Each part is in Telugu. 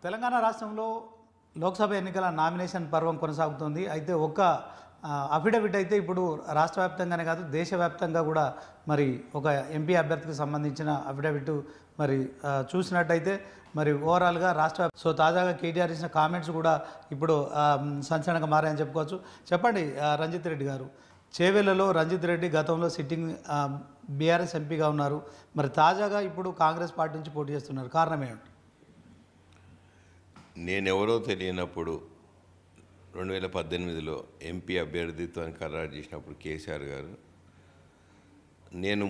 తెలంగాణ రాష్ట్రంలో లోక్సభ ఎన్నికల నామినేషన్ పర్వం కొనసాగుతుంది. అయితే ఒక్క అఫిడవిట్ అయితే ఇప్పుడు రాష్ట్ర వ్యాప్తంగానే కాదు దేశవ్యాప్తంగా కూడా మరి ఒక ఎంపీ అభ్యర్థికి సంబంధించిన అఫిడవిట్ మరి చూసినట్టయితే మరి ఓవరాల్గా సో తాజాగా కేటీఆర్ ఇచ్చిన కామెంట్స్ కూడా ఇప్పుడు సంచలనంగా మారాయని చెప్పుకోవచ్చు. చెప్పండి రంజిత్ రెడ్డి గారు, చేవెళ్లలో రంజిత్ రెడ్డి గతంలో సిట్టింగ్ బీఆర్ఎస్ ఎంపీగా ఉన్నారు. మరి తాజాగా ఇప్పుడు కాంగ్రెస్ పార్టీ నుంచి పోటీ చేస్తున్నారు. కారణం ఏమిటి? నేనెవరో తెలియనప్పుడు 2018లో ఎంపీ అభ్యర్థిత్వాన్ని ఖరారు చేసినప్పుడు కేసీఆర్ గారు నేను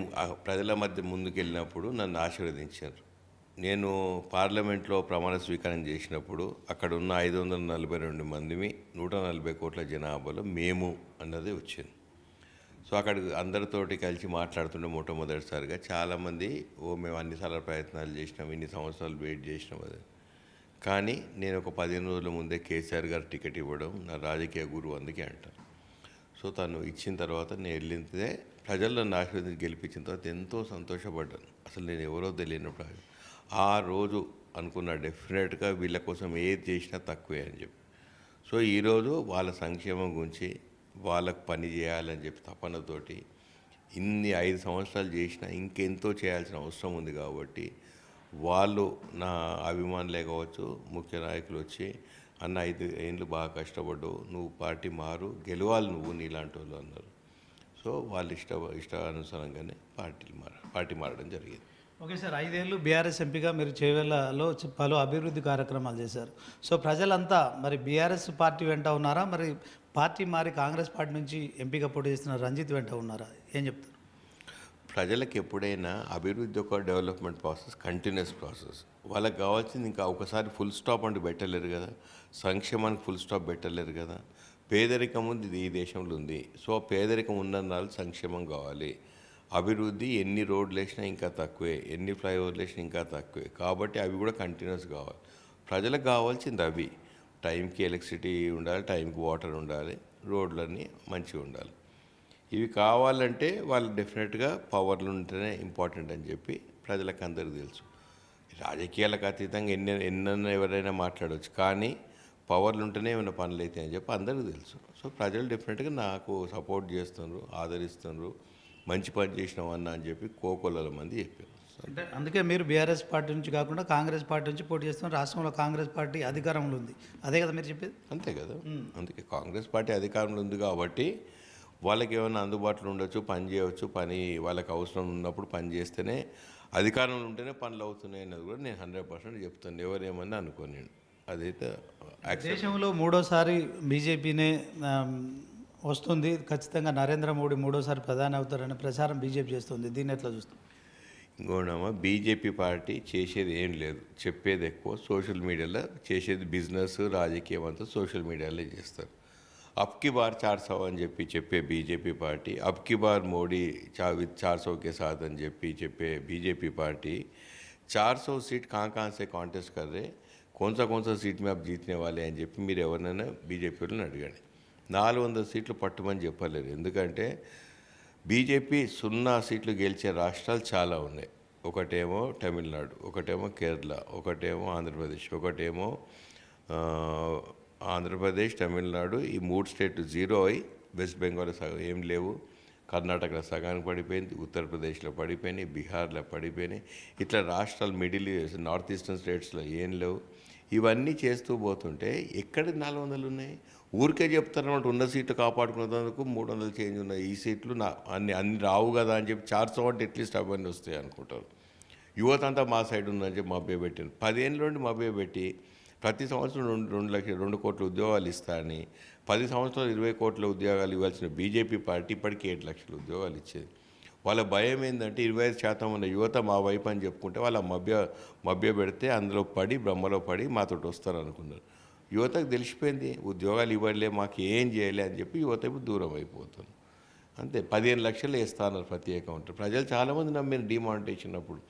ప్రజల మధ్య ముందుకెళ్ళినప్పుడు నన్ను ఆశీర్వదించారు. నేను పార్లమెంట్లో ప్రమాణ స్వీకారం చేసినప్పుడు అక్కడ ఉన్న 542 మందిమి 140 కోట్ల జనాభాలో మేము అన్నది వచ్చింది. సో అక్కడ అందరితోటి కలిసి మాట్లాడుతుండే మొట్టమొదటిసారిగా చాలామంది మేము అన్నిసార్లు ప్రయత్నాలు చేసినాం, ఇన్ని సంవత్సరాలు వెయిట్ చేసినాం అది. కానీ నేను ఒక 15 రోజుల ముందే కేసీఆర్ గారు టికెట్ ఇవ్వడం నా రాజకీయ గురువు అందుకే అంటారు. సో తను ఇచ్చిన తర్వాత నేను వెళ్ళిందే ప్రజల్లో నన్ను ఆశీర్వదించి గెలిపించిన తర్వాత ఎంతో సంతోషపడ్డాను. అసలు నేను ఎవరో తెలియనప్పుడు ఆ రోజు అనుకున్నా డెఫినెట్గా వీళ్ళ కోసం ఏది చేసినా తక్కువే అని చెప్పి. సో ఈరోజు వాళ్ళ సంక్షేమం గురించి వాళ్ళకు పని చేయాలని చెప్పి తపనతోటి ఇన్ని 5 సంవత్సరాలు చేసినా ఇంకెంతో చేయాల్సిన అవసరం ఉంది కాబట్టి వాళ్ళు నా అభిమానులే కావచ్చు, ముఖ్య నాయకులు వచ్చి అన్న 5 ఏళ్ళు బాగా కష్టపడ్డావు, నువ్వు పార్టీ మారు, గెలవాలి నువ్వు నీలాంటి వాళ్ళు అన్నారు. సో వాళ్ళు ఇష్టానుసారంగానే పార్టీ మారడం జరిగింది. ఓకే సార్, 5 ఏళ్ళు బీఆర్ఎస్ ఎంపీగా మీరు చేవెళ్లలో పలు అభివృద్ధి కార్యక్రమాలు చేశారు. సో ప్రజలంతా మరి బీఆర్ఎస్ పార్టీ వెంట ఉన్నారా, మరి పార్టీ మారి కాంగ్రెస్ పార్టీ నుంచి ఎంపీగా పోటీ చేస్తున్న రంజిత్ వెంట ఉన్నారా? ఏం చెప్తారు? ప్రజలకు ఎప్పుడైనా అభివృద్ధి ఒక డెవలప్మెంట్ ప్రాసెస్, కంటిన్యూస్ ప్రాసెస్. వాళ్ళకి కావాల్సింది ఇంకా ఒకసారి ఫుల్ స్టాప్ అంటూ పెట్టలేరు కదా, సంక్షేమానికి ఫుల్ స్టాప్ పెట్టలేరు కదా. పేదరికం ఉంది ఈ దేశంలో ఉంది. సో పేదరికం ఉన్నన్నాళ్ళు సంక్షేమం కావాలి. అభివృద్ధి ఎన్ని రోడ్లు వేసినా ఇంకా తక్కువే, ఎన్ని ఫ్లైఓవర్లు వేసినా ఇంకా తక్కువే. కాబట్టి అవి కూడా కంటిన్యూస్ కావాలి. ప్రజలకు కావాల్సింది అవి. టైంకి ఎలక్ట్రిసిటీ ఉండాలి, టైంకి వాటర్ ఉండాలి, రోడ్లన్నీ మంచిగా ఉండాలి. ఇవి కావాలంటే వాళ్ళు డెఫినెట్గా పవర్లు ఉంటేనే ఇంపార్టెంట్ అని చెప్పి ప్రజలకు అందరికీ తెలుసు. రాజకీయాలకు అతీతంగా ఎన్నెన్నో ఎవరైనా మాట్లాడవచ్చు, కానీ పవర్లు ఉంటేనే ఏమైనా పనులు అవుతాయి అని చెప్పి అందరికీ తెలుసు. సో ప్రజలు డెఫినెట్గా నాకు సపోర్ట్ చేస్తున్నారు, ఆదరిస్తున్నారు. మంచి పని చేసినావు అన్న అని చెప్పి కోకొల్లల మంది చెప్పారు. అంటే అందుకే మీరు బీఆర్ఎస్ పార్టీ నుంచి కాకుండా కాంగ్రెస్ పార్టీ నుంచి పోటీ చేస్తున్నారు. రాష్ట్రంలో కాంగ్రెస్ పార్టీ అధికారంలో ఉంది, అదే కదా మీరు చెప్పేది? అంతే కదా. అందుకే కాంగ్రెస్ పార్టీ అధికారంలో ఉంది కాబట్టి వాళ్ళకి ఏమైనా అందుబాటులో ఉండొచ్చు, పని చేయవచ్చు. పని వాళ్ళకి అవసరం ఉన్నప్పుడు పని చేస్తేనే, అధికారంలో ఉంటేనే పనులు అవుతున్నాయి అన్నది కూడా నేను 100% చెప్తాను. ఎవరేమన్నా అనుకోని అదైతే దేశంలో మూడోసారి బీజేపీనే వస్తుంది, ఖచ్చితంగా నరేంద్ర మోడీ మూడోసారి ప్రధాని అవుతారనే ప్రచారం బీజేపీ చేస్తుంది. దీన్ని ఎట్లా చూస్తాం? ఇంకోనమ్మా, బీజేపీ పార్టీ చేసేది ఏం లేదు, చెప్పేది ఎక్కువ. సోషల్ మీడియాలో చేసేది బిజినెస్, రాజకీయం అంతా సోషల్ మీడియాలో చేస్తారు. అబ్కి బార్ 400 అని చెప్పే బీజేపీ పార్టీ, అబ్కి బార్ మోడీ విత్ 400 के साथ అని చెప్పే बीजेपी पार्टी 400 सीट कहाँ से कांटेस्ट कर रहे, कौन सा सीट में आप जीतने वाले అని చెప్పి మీరు ఎవరినైనా బీజేపీ వాళ్ళని అడగండి. 400 సీట్లు పట్టుమని చెప్పలేరు. ఎందుకంటే బీజేపీ 0 సీట్లు గెలిచే రాష్ట్రాలు చాలా ఉన్నాయి. ఒకటేమో తమిళనాడు, ఒకటేమో కేరళ, ఒకటేమో ఆంధ్రప్రదేశ్, ఒకటేమో ఆంధ్రప్రదేశ్, తమిళనాడు. ఈ 3 స్టేట్ 0 అయి వెస్ట్ బెంగాల్ సగం ఏం లేవు, కర్ణాటకలో సగానికి పడిపోయింది, ఉత్తరప్రదేశ్లో పడిపోయినాయి, బీహార్లో పడిపోయినాయి. ఇట్లా రాష్ట్రాలు మిడిల్ నార్త్ ఈస్టర్న్ స్టేట్స్లో ఏం లేవు. ఇవన్నీ చేస్తూ పోతుంటే ఎక్కడ 400 ఉన్నాయి? ఊరికే చెప్తారన్నమాట, ఉన్న సీట్లు కాపాడుకున్నందుకు 300 చేంజ్ ఉన్నాయి, ఈ సీట్లు అన్ని రావు కదా అని చెప్పి 400 అంటే అట్లీస్ట్ అవన్నీ వస్తాయి అనుకుంటారు. యువత అంతా మా సైడ్ ఉందని చెప్పి మభ్య పెట్టారు. 10 ఏళ్ళ నుండి మభ్య పెట్టి ప్రతి సంవత్సరం 2 కోట్ల ఉద్యోగాలు ఇస్తారని 10 సంవత్సరాలు 20 కోట్ల ఉద్యోగాలు ఇవ్వాల్సిన బీజేపీ పార్టీ ఇప్పటికీ 7 లక్షల ఉద్యోగాలు ఇచ్చేది. వాళ్ళ భయం ఏంటంటే 25% ఉన్న యువత మా వైపు అని చెప్పుకుంటే వాళ్ళ మభ్య పెడితే అందులో పడి బ్రహ్మలో పడి మాతోటి వస్తారు అనుకున్నారు. యువతకు తెలిసిపోయింది ఉద్యోగాలు ఇవ్వలే, మాకు ఏం చేయలే అని చెప్పి యువత ఇప్పుడు దూరం అయిపోతుంది. అంతే. 15 లక్షలు వేస్తున్నారు ప్రతి అకౌంట్. ప్రజలు చాలామంది నమ్మిన డిమానిటైజేషన్ అప్పుడు